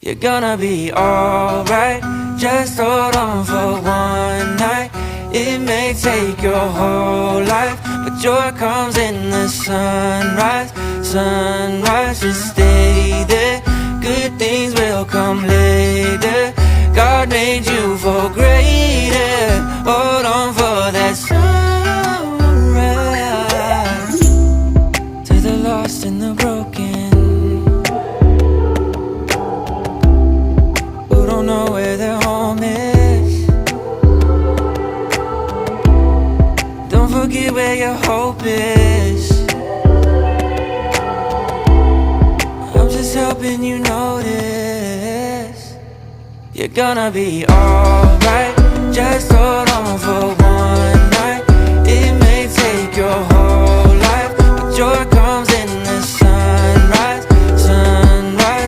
You're gonna be alright, just hold on for one night. It may take your whole life, but joy comes in the sunrise. Sunrise, just stay there, good things will come later. God made you for greater, hold on for that sunrise. To the lost and the broken, who don't know where their home is, don't forget where your hope is. I'm just helping you notice. You're gonna be alright, just hold on for one night. It may take your whole life, but you're